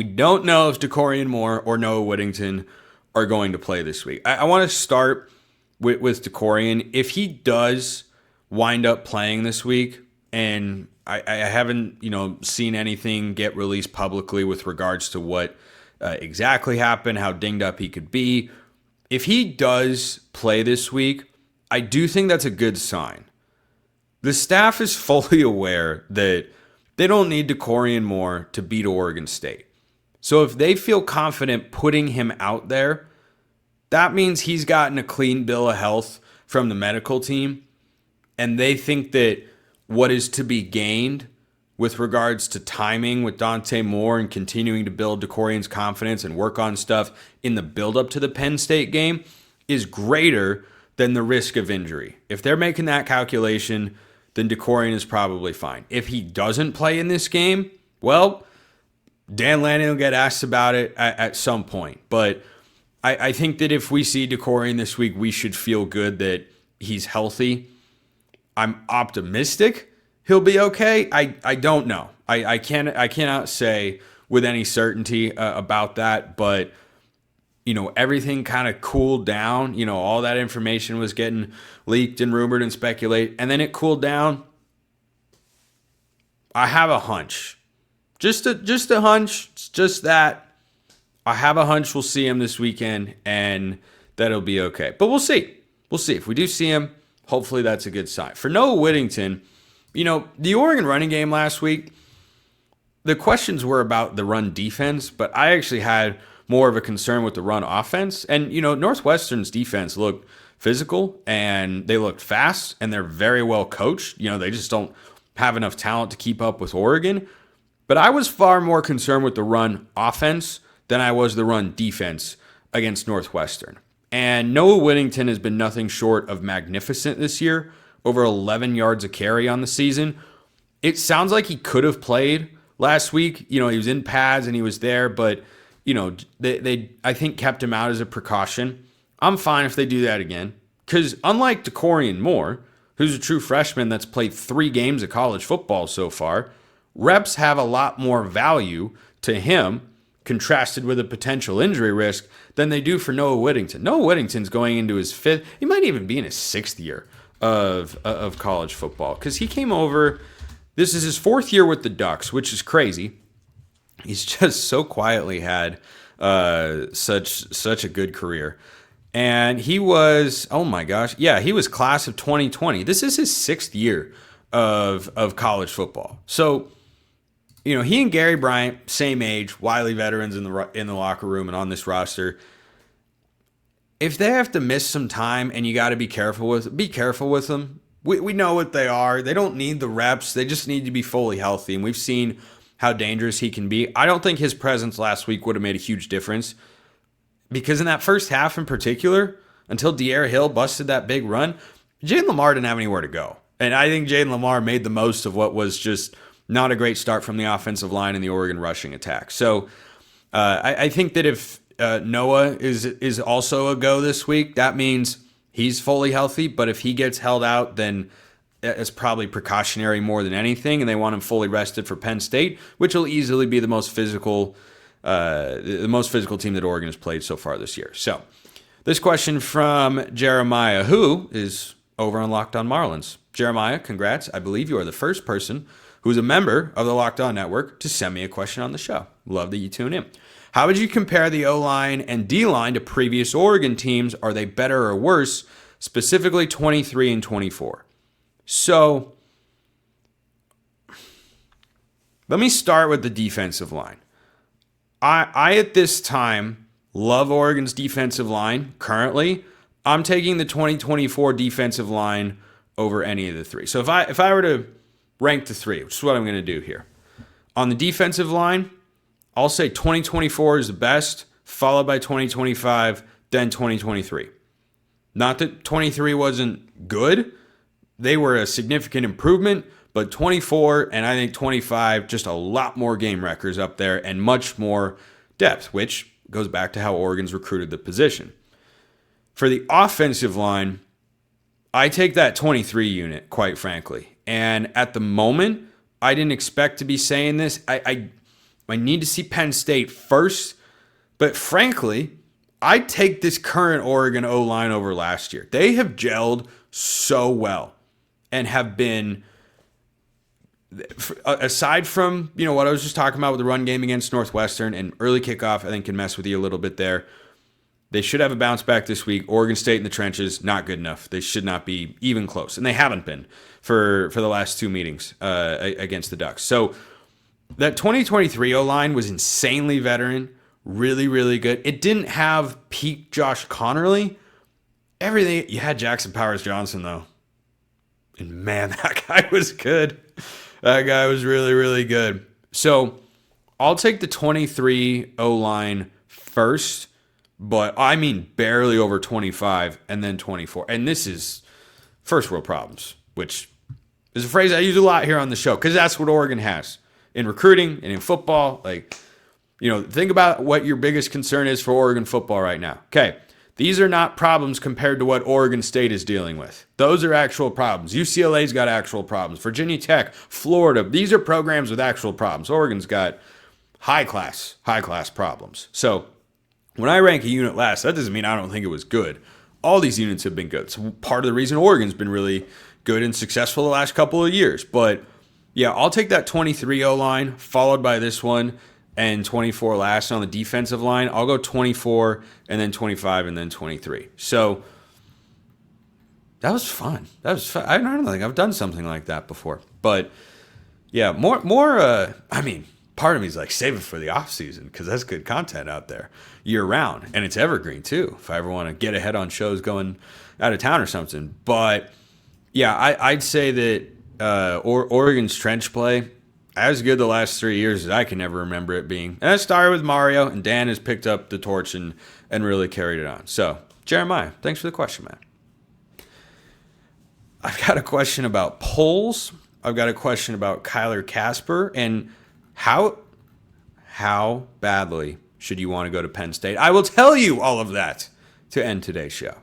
We don't know if Dakorien Moore or Noah Whittington are going to play this week. I want to start with Dakorien. If he does wind up playing this week, and I haven't seen anything get released publicly with regards to what exactly happened, how dinged up he could be. If he does play this week, I do think that's a good sign. The staff is fully aware that they don't need Dakorien Moore to beat Oregon State. So if they feel confident putting him out there, that means he's gotten a clean bill of health from the medical team, and they think that what is to be gained with regards to timing with Dante Moore and continuing to build Dakorien's confidence and work on stuff in the build-up to the Penn State game is greater than the risk of injury. If they're making that calculation, then Dakorien is probably fine. If he doesn't play in this game, well, Dan Lanning will get asked about it at some point. But I think that if we see Dakorien this week, we should feel good that he's healthy. I'm optimistic he'll be okay. I don't know. I cannot say with any certainty about that, but everything kind of cooled down. All that information was getting leaked and rumored and speculated, and then it cooled down. I have a hunch. Just a hunch. It's just that. I have a hunch we'll see him this weekend, and that'll be okay. But we'll see. We'll see. If we do see him, hopefully that's a good sign. For Noah Whittington, the Oregon running game last week, the questions were about the run defense, but I actually had more of a concern with the run offense. And, Northwestern's defense looked physical, and they looked fast, and they're very well coached. They just don't have enough talent to keep up with Oregon. But I was far more concerned with the run offense than I was the run defense against Northwestern. And Noah Whittington has been nothing short of magnificent this year, over 11 yards a carry on the season. It sounds like he could have played last week. He was in pads and he was there, but they I think kept him out as a precaution. I'm fine if they do that again, because unlike Dakorien Moore, who's a true freshman that's played 3 games of college football so far, reps have a lot more value to him, contrasted with a potential injury risk, than they do for Noah Whittington. Noah Whittington's going into his 5th, he might even be in his 6th year of college football, because he came over, this is his 4th year with the Ducks, which is crazy. He's just so quietly had such a good career. And he was, oh my gosh, yeah, he was class of 2020. This is his 6th year of college football. So, he and Gary Bryant, same age, wily veterans in the locker room and on this roster. If they have to miss some time and you got to be careful with them. We know what they are. They don't need the reps. They just need to be fully healthy. And we've seen how dangerous he can be. I don't think his presence last week would have made a huge difference, because in that first half in particular, until De'Ara Hill busted that big run, Jaden Lamar didn't have anywhere to go. And I think Jaden Lamar made the most of what was just not a great start from the offensive line in the Oregon rushing attack. So I think that if Noah is also a go this week, that means he's fully healthy. But if he gets held out, then it's probably precautionary more than anything, and they want him fully rested for Penn State, which will easily be the most physical team that Oregon has played so far this year. So this question from Jeremiah, who is over on Locked On Marlins. Jeremiah, congrats. I believe you are the first person who's a member of the Locked On Network to send me a question on the show. Love that you tune in. How would you compare the O-line and D-line to previous Oregon teams? Are they better or worse, specifically 23 and 24? So let me start with the defensive line. I at this time love Oregon's defensive line. Currently, I'm taking the 2024 defensive line over any of the 3. So if I were to rank the 3, which is what I'm going to do here. On the defensive line, I'll say 2024 is the best, followed by 2025, then 2023. Not that 23 wasn't good. They were a significant improvement, but 24 and I think 25, just a lot more game records up there and much more depth, which goes back to how Oregon's recruited the position. For the offensive line, I take that 23 unit, quite frankly. And at the moment, I didn't expect to be saying this. I need to see Penn State first. But frankly, I'd take this current Oregon O-line over last year. They have gelled so well and have been, aside from, what I was just talking about with the run game against Northwestern and early kickoff, I think can mess with you a little bit there. They should have a bounce back this week. Oregon State in the trenches, not good enough. They should not be even close. And they haven't been for the last two meetings against the Ducks. So that 2023 O-line was insanely veteran, really, really good. It didn't have peak Josh Connerly. Everything, you had Jackson Powers Johnson, though. And man, that guy was good. That guy was really, really good. So I'll take the 23 O-line first. But I mean barely over 25 and then 24. And this is first world problems, which is a phrase I use a lot here on the show because that's what Oregon has in recruiting and in football. Think about what your biggest concern is for Oregon football right now. Okay, these are not problems compared to what Oregon State is dealing with. Those are actual problems. UCLA's got actual problems. Virginia Tech, Florida, these are programs with actual problems. Oregon's got high class problems. So when I rank a unit last, that doesn't mean I don't think it was good. All these units have been good. It's part of the reason Oregon's been really good and successful the last couple of years. But yeah, I'll take that 23 O-line followed by this one and 24 last on the defensive line. I'll go 24 and then 25 and then 23. So that was fun. I don't think I've done something like that before. But yeah, part of me is like, save it for the off season because that's good content out there year round. And it's evergreen too, if I ever want to get ahead on shows going out of town or something. But yeah, I'd say that Oregon's trench play, as good the last 3 years as I can ever remember it being. And that started with Mario, and Dan has picked up the torch and really carried it on. So, Jeremiah, thanks for the question, man. I've got a question about polls. I've got a question about Kyler Casper and how badly should you want to go to Penn State? I will tell you all of that to end today's show.